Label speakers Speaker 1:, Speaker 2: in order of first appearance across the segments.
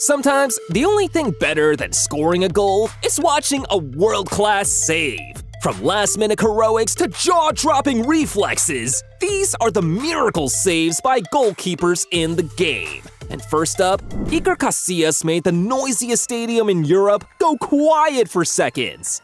Speaker 1: Sometimes, the only thing better than scoring a goal is watching a world-class save. From last-minute heroics to jaw-dropping reflexes, these are the miracle saves by goalkeepers in the game. And first up, Iker Casillas made the noisiest stadium in Europe go quiet for seconds.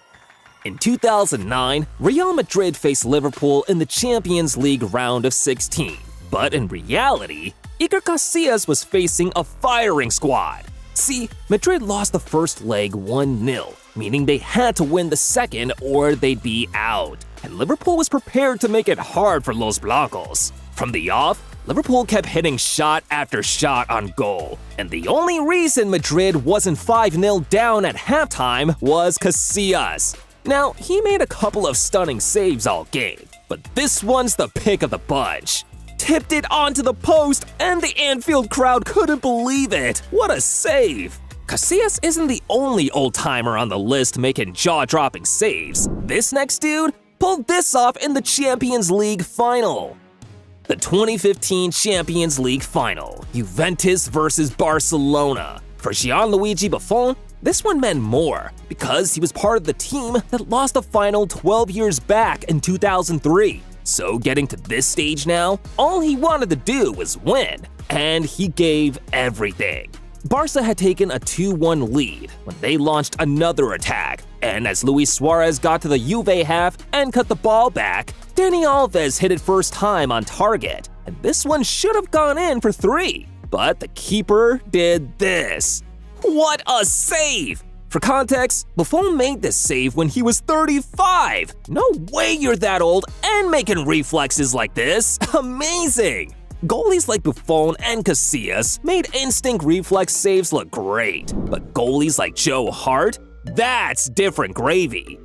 Speaker 1: In 2009, Real Madrid faced Liverpool in the Champions League round of 16. But in reality, Iker Casillas was facing a firing squad. See, Madrid lost the first leg 1-0, meaning they had to win the second or they'd be out. And Liverpool was prepared to make it hard for Los Blancos. From the off, Liverpool kept hitting shot after shot on goal. And the only reason Madrid wasn't 5-0 down at halftime was Casillas. Now, he made a couple of stunning saves all game, but this one's the pick of the bunch. Tipped it onto the post, and the Anfield crowd couldn't believe it. What a save! Casillas isn't the only old-timer on the list making jaw-dropping saves. This next dude pulled this off in the Champions League final. The 2015 Champions League final, Juventus versus Barcelona. For Gianluigi Buffon, this one meant more, because he was part of the team that lost the final 12 years back in 2003. So getting to this stage now, all he wanted to do was win, and he gave everything. Barca had taken a 2-1 lead when they launched another attack, and as Luis Suarez got to the Juve half and cut the ball back, Dani Alves hit it first time on target, and this one should have gone in for 3. But the keeper did this. What a save! For context, Buffon made this save when he was 35! No way you're that old and making reflexes like this! Amazing! Goalies like Buffon and Casillas made instinct reflex saves look great, but goalies like Joe Hart? That's different gravy.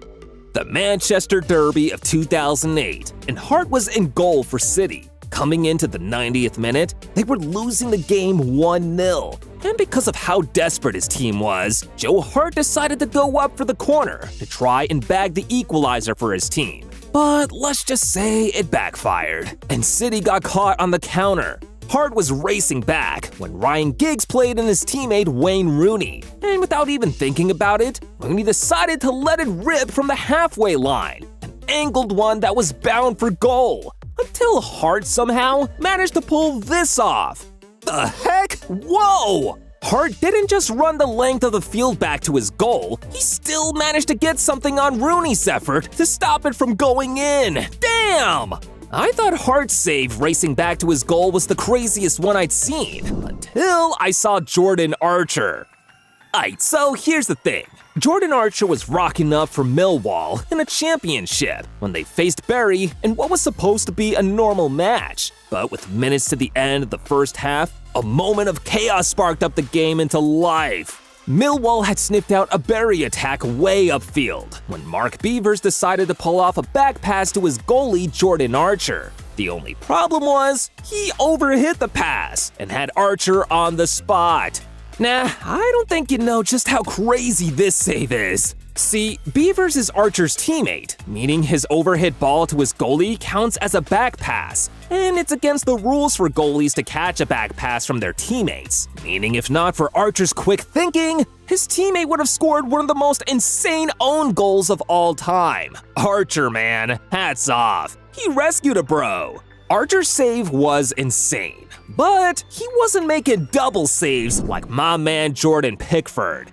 Speaker 1: The Manchester Derby of 2008, and Hart was in goal for City. Coming into the 90th minute, they were losing the game 1-0. And because of how desperate his team was, Joe Hart decided to go up for the corner to try and bag the equalizer for his team. But let's just say it backfired, and City got caught on the counter. Hart was racing back when Ryan Giggs played in his teammate Wayne Rooney. And without even thinking about it, Rooney decided to let it rip from the halfway line, an angled one that was bound for goal. Until Hart somehow managed to pull this off. The heck? Whoa! Hart didn't just run the length of the field back to his goal, he still managed to get something on Rooney's effort to stop it from going in. Damn! I thought Hart's save racing back to his goal was the craziest one I'd seen, until I saw Jordan Archer. Aight, so here's the thing. Jordan Archer was rocking up for Millwall in a championship when they faced Bury in what was supposed to be a normal match. But with minutes to the end of the first half, a moment of chaos sparked up the game into life. Millwall had sniffed out a Bury attack way upfield when Mark Beavers decided to pull off a back pass to his goalie Jordan Archer. The only problem was, he overhit the pass and had Archer on the spot. Nah, I don't think you know just how crazy this save is. See, Beavers is Archer's teammate, meaning his overhit ball to his goalie counts as a back pass, and it's against the rules for goalies to catch a back pass from their teammates, meaning if not for Archer's quick thinking, his teammate would have scored one of the most insane own goals of all time. Archer, man, hats off. He rescued a bro. Archer's save was insane, but he wasn't making double saves like my man Jordan Pickford.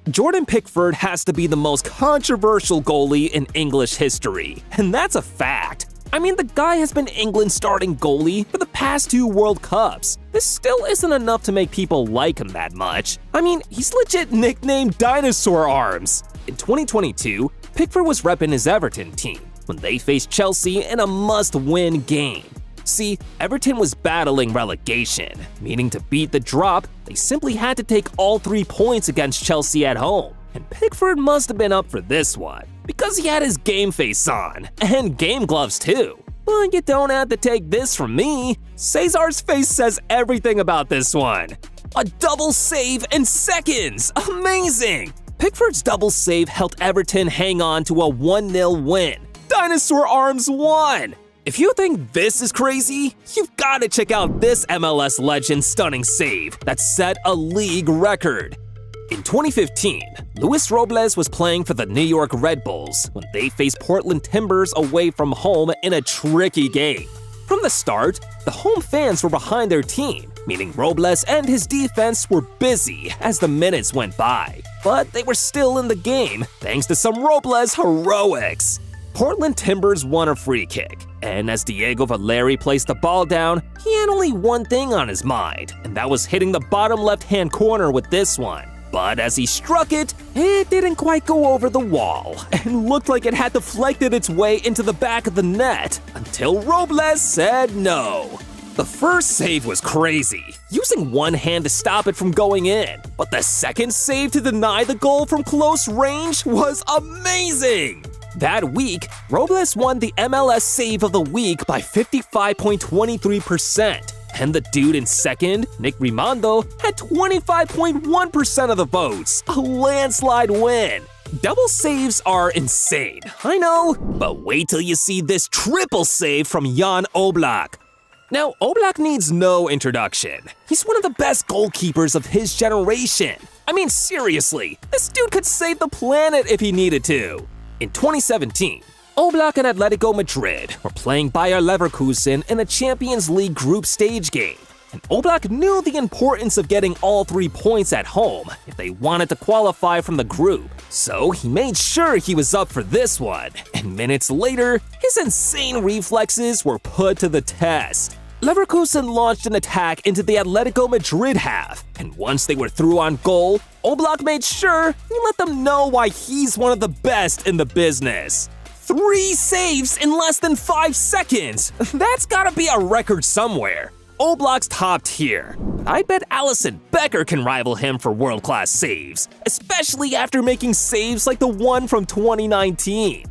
Speaker 1: Jordan Pickford has to be the most controversial goalie in English history, and that's a fact. I mean, the guy has been England's starting goalie for the past 2 World Cups. This still isn't enough to make people like him that much. I mean, he's legit nicknamed Dinosaur Arms. In 2022, Pickford was repping his Everton team when they faced Chelsea in a must-win game. See, Everton was battling relegation, meaning to beat the drop, they simply had to take all 3 points against Chelsea at home. And Pickford must have been up for this one, because he had his game face on, and game gloves too. But you don't have to take this from me. Cesar's face says everything about this one. A double save in seconds! Amazing! Pickford's double save helped Everton hang on to a 1-0 win. Dinosaur Arms won! If you think this is crazy, you've got to check out this MLS legend's stunning save that set a league record. In 2015, Luis Robles was playing for the New York Red Bulls when they faced Portland Timbers away from home in a tricky game. From the start, the home fans were behind their team, meaning Robles and his defense were busy as the minutes went by. But they were still in the game thanks to some Robles heroics. Portland Timbers won a free kick, and as Diego Valeri placed the ball down, he had only one thing on his mind, and that was hitting the bottom left-hand corner with this one. But as he struck it, it didn't quite go over the wall and looked like it had deflected its way into the back of the net until Robles said no. The first save was crazy, using one hand to stop it from going in, but the second save to deny the goal from close range was amazing! That week, Robles won the MLS Save of the Week by 55.23%. And the dude in second, Nick Rimando, had 25.1% of the votes, a landslide win. Double saves are insane, I know, but wait till you see this triple save from Jan Oblak. Now, Oblak needs no introduction. He's one of the best goalkeepers of his generation. I mean, seriously, this dude could save the planet if he needed to. In 2017, Oblak and Atletico Madrid were playing Bayer Leverkusen in a Champions League group stage game, and Oblak knew the importance of getting all 3 points at home if they wanted to qualify from the group. So he made sure he was up for this one, and minutes later, his insane reflexes were put to the test. Leverkusen launched an attack into the Atletico Madrid half, and once they were through on goal, Oblak made sure he let them know why he's one of the best in the business. 3 saves in less than 5 seconds! That's gotta be a record somewhere. Oblak's top tier. I bet Alisson Becker can rival him for world-class saves, especially after making saves like the one from 2019.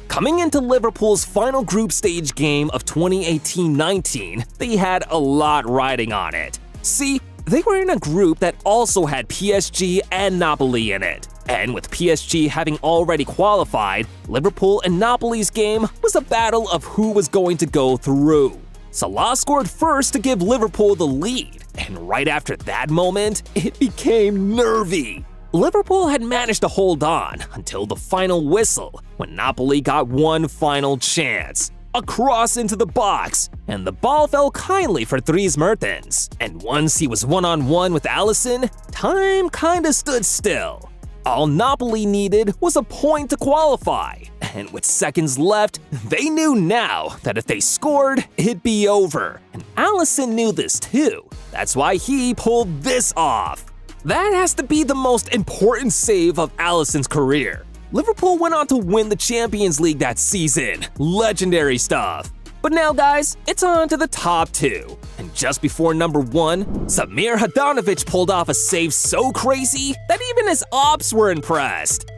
Speaker 1: Coming into Liverpool's final group stage game of 2018-19, they had a lot riding on it. See, they were in a group that also had PSG and Napoli in it. And with PSG having already qualified, Liverpool and Napoli's game was a battle of who was going to go through. Salah scored first to give Liverpool the lead, and right after that moment, it became nervy. Liverpool had managed to hold on until the final whistle, when Napoli got one final chance. A cross into the box, and the ball fell kindly for Dries Mertens. And once he was one-on-one with Alisson, time kinda stood still. All Napoli needed was a point to qualify, and with seconds left, they knew now that if they scored, it'd be over. And Alisson knew this too. That's why he pulled this off. That has to be the most important save of Alisson's career. Liverpool went on to win the Champions League that season. Legendary stuff. But now, guys, it's on to the top 2. And just before number 1, Samir Handanovic pulled off a save so crazy that even his ops were impressed.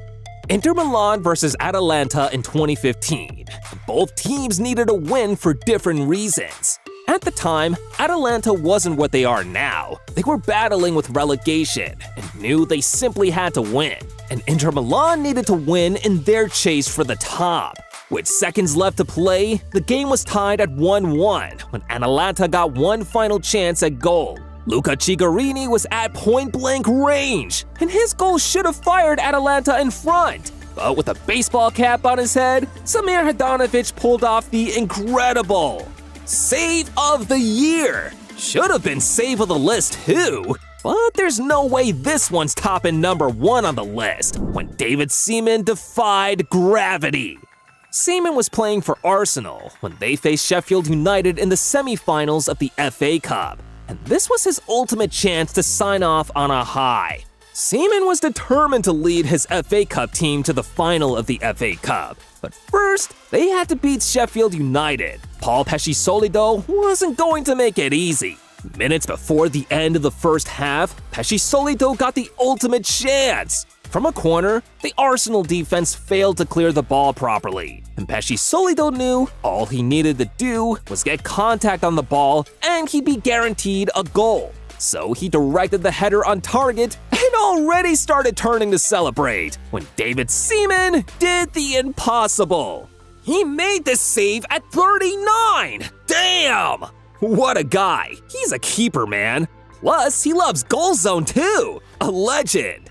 Speaker 1: Inter Milan versus Atalanta in 2015. Both teams needed a win for different reasons. At the time, Atalanta wasn't what they are now. They were battling with relegation and knew they simply had to win. And Inter Milan needed to win in their chase for the top. With seconds left to play, the game was tied at 1-1 when Atalanta got one final chance at goal. Luca Cigarini was at point-blank range, and his goal should have fired Atalanta in front. But with a baseball cap on his head, Samir Handanovic pulled off the incredible Save of the Year. Should have been Save of the List too. But there's no way this one's topping number 1 on the list when David Seaman defied gravity. Seaman was playing for Arsenal when they faced Sheffield United in the semi-finals of the FA Cup, and this was his ultimate chance to sign off on a high. Seaman was determined to lead his FA Cup team to the final of the FA Cup, but first, they had to beat Sheffield United. Paul Pesci-Solido wasn't going to make it easy. Minutes before the end of the first half, Pesci-Solido got the ultimate chance. From a corner, the Arsenal defense failed to clear the ball properly, and Pesci-Solido knew all he needed to do was get contact on the ball and he'd be guaranteed a goal. So he directed the header on target and already started turning to celebrate when David Seaman did the impossible. He made this save at 39! Damn! What a guy! He's a keeper, man. Plus, he loves goal zone too. A legend.